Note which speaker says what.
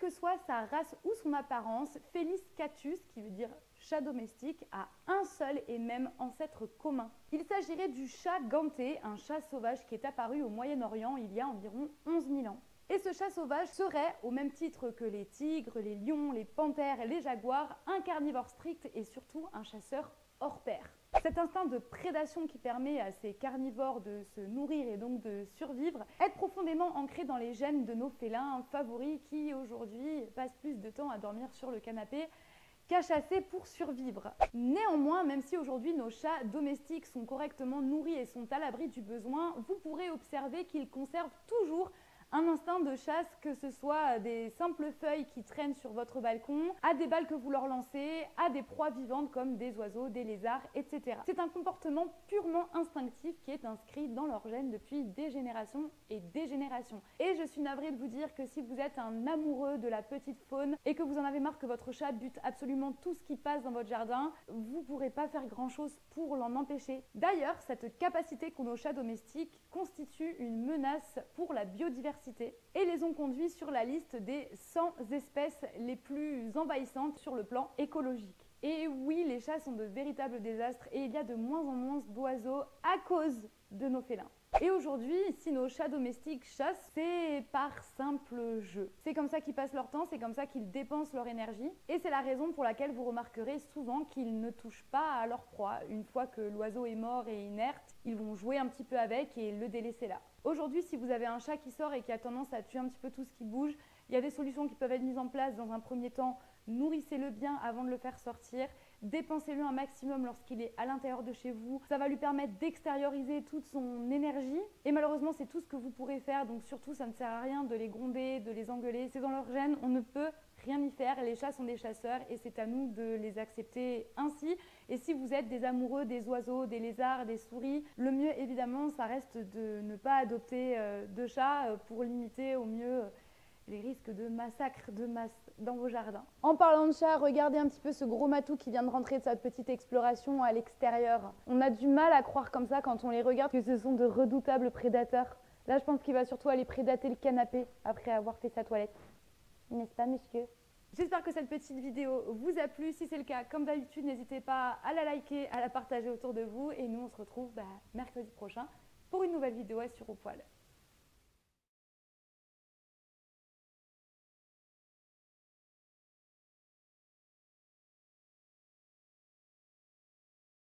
Speaker 1: que soit sa race ou son apparence, Felis catus, qui veut dire chat domestique, a un seul et même ancêtre commun. Il s'agirait du chat ganté, un chat sauvage qui est apparu au Moyen-Orient il y a environ 11 000 ans. Et ce chat sauvage serait, au même titre que les tigres, les lions, les panthères et les jaguars, un carnivore strict et surtout un chasseur hors pair. Cet instinct de prédation qui permet à ces carnivores de se nourrir et donc de survivre est profondément ancré dans les gènes de nos félins favoris qui aujourd'hui passent plus de temps à dormir sur le canapé qu'à chasser pour survivre. Néanmoins, même si aujourd'hui nos chats domestiques sont correctement nourris et sont à l'abri du besoin, vous pourrez observer qu'ils conservent toujours un instinct de chasse, que ce soit des simples feuilles qui traînent sur votre balcon, à des balles que vous leur lancez, à des proies vivantes comme des oiseaux, des lézards, etc. C'est un comportement purement instinctif qui est inscrit dans leur gène depuis des générations et des générations. Et je suis navrée de vous dire que si vous êtes un amoureux de la petite faune et que vous en avez marre que votre chat bute absolument tout ce qui passe dans votre jardin, vous ne pourrez pas faire grand chose pour l'en empêcher. D'ailleurs, cette capacité qu'ont nos chats domestiques constitue une menace pour la biodiversité et les ont conduits sur la liste des 100 espèces les plus envahissantes sur le plan écologique. Et oui, les chats sont de véritables désastres et il y a de moins en moins d'oiseaux à cause de nos félins. Et aujourd'hui, si nos chats domestiques chassent, c'est par simple jeu. C'est comme ça qu'ils passent leur temps, c'est comme ça qu'ils dépensent leur énergie. Et c'est la raison pour laquelle vous remarquerez souvent qu'ils ne touchent pas à leur proie. Une fois que l'oiseau est mort et inerte, ils vont jouer un petit peu avec et le délaisser là. Aujourd'hui, si vous avez un chat qui sort et qui a tendance à tuer un petit peu tout ce qui bouge, il y a des solutions qui peuvent être mises en place dans un premier temps. Nourrissez-le bien avant de le faire sortir. Dépensez-le un maximum lorsqu'il est à l'intérieur de chez vous. Ça va lui permettre d'extérioriser toute son énergie. Et malheureusement, c'est tout ce que vous pourrez faire. Donc surtout, ça ne sert à rien de les gronder, de les engueuler. C'est dans leur gène, on ne peut rien y faire. Les chats sont des chasseurs et c'est à nous de les accepter ainsi. Et si vous êtes des amoureux des oiseaux, des lézards, des souris, le mieux évidemment, ça reste de ne pas adopter de chats pour limiter au mieux les risques de massacre de masse dans vos jardins. En parlant de chat, regardez un petit peu ce gros matou qui vient de rentrer de sa petite exploration à l'extérieur. On a du mal à croire comme ça quand on les regarde que ce sont de redoutables prédateurs. Là, je pense qu'il va surtout aller prédater le canapé après avoir fait sa toilette. N'est-ce pas, monsieur ? J'espère que cette petite vidéo vous a plu. Si c'est le cas, comme d'habitude, n'hésitez pas à la liker, à la partager autour de vous. Et nous, on se retrouve mercredi prochain pour une nouvelle vidéo à Sur au poil.